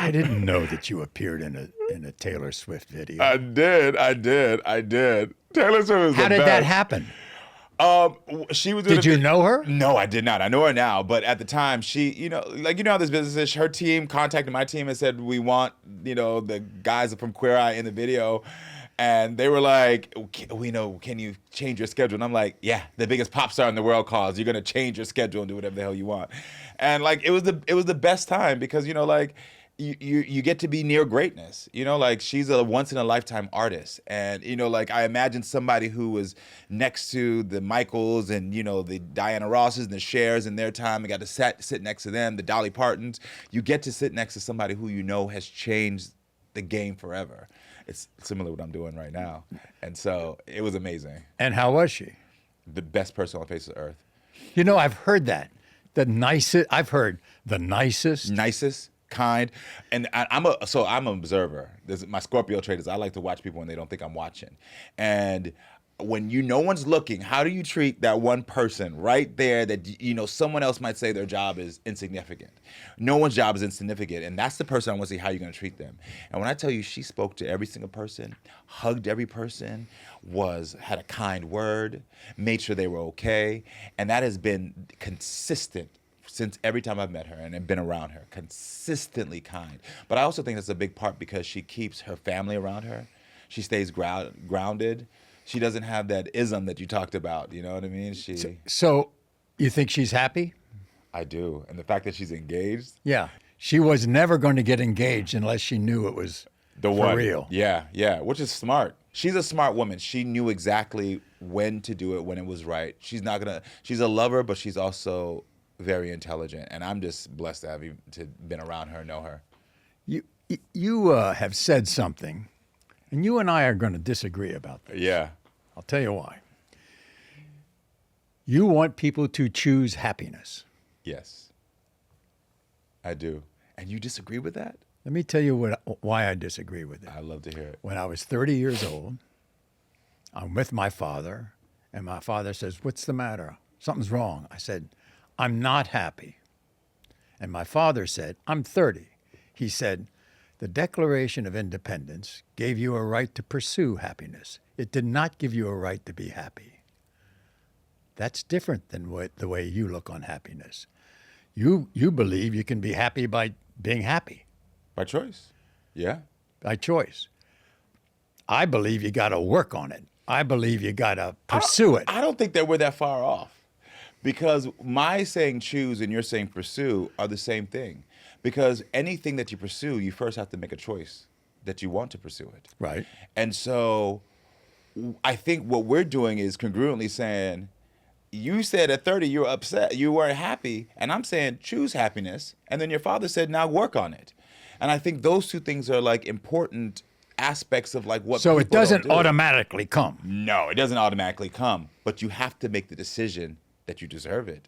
I didn't know that you appeared in a Taylor Swift video. I did. Taylor Swift is How the did best. that happen? She was. Did you know her? No, I did not. I know her now, but at the time, she, how this business is. Her team contacted my team and said, "We want, the guys from Queer Eye in the video," and they were like, "Can you change your schedule?" And I'm like, "Yeah, the biggest pop star in the world calls. You're gonna change your schedule and do whatever the hell you want," and it was the best time because you get to be near greatness, she's a once in a lifetime artist. And, I imagine somebody who was next to the Michaels and, the Diana Rosses and the Chers in their time and got to sit next to them, the Dolly Partons. You get to sit next to somebody who has changed the game forever. It's similar to what I'm doing right now. And so it was amazing. And how was she? The best person on the face of the earth. I've heard that. I've heard the nicest. Nicest. Kind, and I'm an observer. My Scorpio trait is I like to watch people when they don't think I'm watching. And when no one's looking, how do you treat that one person right there that someone else might say their job is insignificant? No one's job is insignificant, and that's the person I want to see how you're going to treat them. And when I tell you she spoke to every single person, hugged every person, had a kind word, made sure they were okay, and that has been consistent since every time I've met her and have been around her, consistently kind. But I also think that's a big part because she keeps her family around her. She stays grounded. She doesn't have that ism that you talked about. You know what I mean? So you think she's happy? I do. And the fact that she's engaged. Yeah. She was never going to get engaged unless she knew it was for real. Yeah, which is smart. She's a smart woman. She knew exactly when to do it, when it was right. She's a lover, but she's also very intelligent, and I'm just blessed to have been around her and know her. You have said something, and you and I are going to disagree about this. Yeah. I'll tell you why. You want people to choose happiness. Yes, I do. And you disagree with that? Let me tell you why I disagree with it. I'd love to hear it. When I was 30 years old, I'm with my father, and my father says, "What's the matter? Something's wrong." I said, "I'm not happy." And my father said, "I'm 30. He said, "The Declaration of Independence gave you a right to pursue happiness. It did not give you a right to be happy." That's different than the way you look on happiness. You believe you can be happy by being happy. By choice. Yeah. By choice. I believe you got to work on it. I believe you got to pursue it. I don't think that we're that far off. Because my saying choose and your saying pursue are the same thing. Because anything that you pursue, you first have to make a choice that you want to pursue it. Right. And so I think what we're doing is congruently saying, you said at 30 you were upset, you weren't happy, and I'm saying choose happiness, and then your father said now work on it. And I think those two things are important aspects of what So it doesn't don't do. automatically come. No, it doesn't automatically come, but you have to make the decision that you deserve it.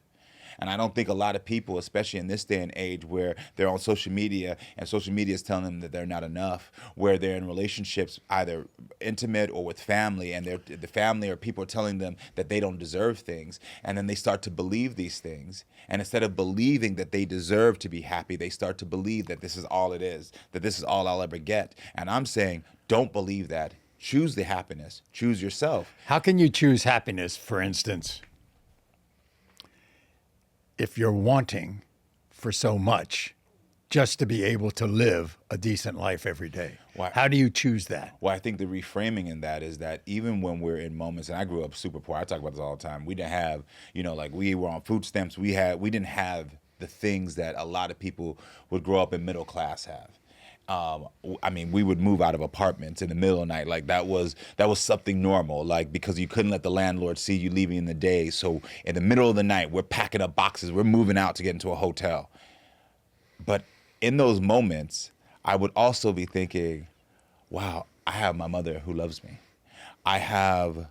And I don't think a lot of people, especially in this day and age where they're on social media and social media is telling them that they're not enough, where they're in relationships either intimate or with family, and the family or people are telling them that they don't deserve things, and then they start to believe these things. And instead of believing that they deserve to be happy, they start to believe that this is all it is, that this is all I'll ever get. And I'm saying, don't believe that. Choose the happiness. Choose yourself. How can you choose happiness, for instance, if you're wanting for so much just to be able to live a decent life every day? Why? How do you choose that? Well, I think the reframing in that is that even when we're in moments, and I grew up super poor, I talk about this all the time. We didn't have, we were on food stamps. We didn't have the things that a lot of people would grow up in middle class have. We would move out of apartments in the middle of the night. That was something normal, because you couldn't let the landlord see you leaving in the day. So in the middle of the night, we're packing up boxes. We're moving out to get into a hotel. But in those moments, I would also be thinking, wow, I have my mother who loves me. I have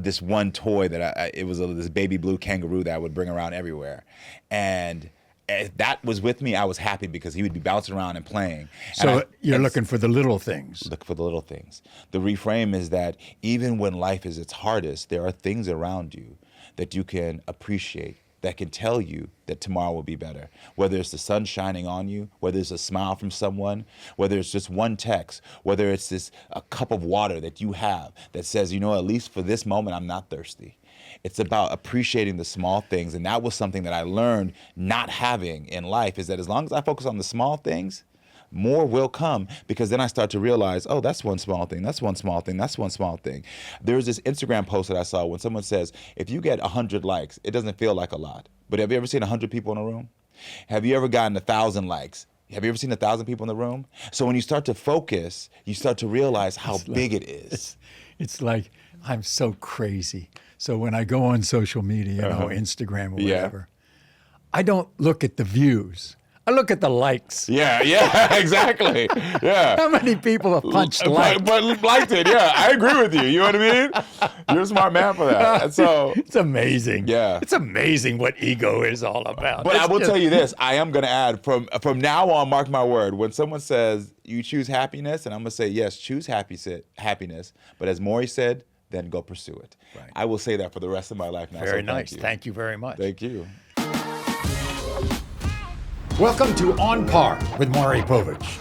this one toy that it was this baby blue kangaroo that I would bring around everywhere. And if that was with me, I was happy because he would be bouncing around and playing. So you're looking for the little things. Look for the little things. The reframe is that even when life is its hardest, there are things around you that you can appreciate that can tell you that tomorrow will be better. Whether it's the sun shining on you, whether it's a smile from someone, whether it's just one text, whether it's a cup of water that you have that says, you know, at least for this moment, I'm not thirsty. It's about appreciating the small things. And that was something that I learned not having in life, is that as long as I focus on the small things, more will come, because then I start to realize, oh, that's one small thing, that's one small thing, that's one small thing. There's this Instagram post that I saw when someone says, if you get 100 likes, it doesn't feel like a lot. But have you ever seen 100 people in a room? Have you ever gotten 1,000 likes? Have you ever seen 1,000 people in the room? So when you start to focus, you start to realize how big it is. It's like, I'm so crazy. So when I go on social media, you know, Instagram or whatever, I don't look at the views. I look at the likes. Yeah, exactly. Yeah. How many people have punched like? But liked it, yeah. I agree with you. You know what I mean? You're a smart man for that. And so it's amazing. Yeah. It's amazing what ego is all about. But I will tell you this, I am going to add, from now on, mark my word, when someone says you choose happiness, and I'm going to say, yes, choose happiness. But as Maury said, then go pursue it. Right. I will say that for the rest of my life now. Very so nice. Thank you very much. Thank you. Welcome to On Par with Maury Povich.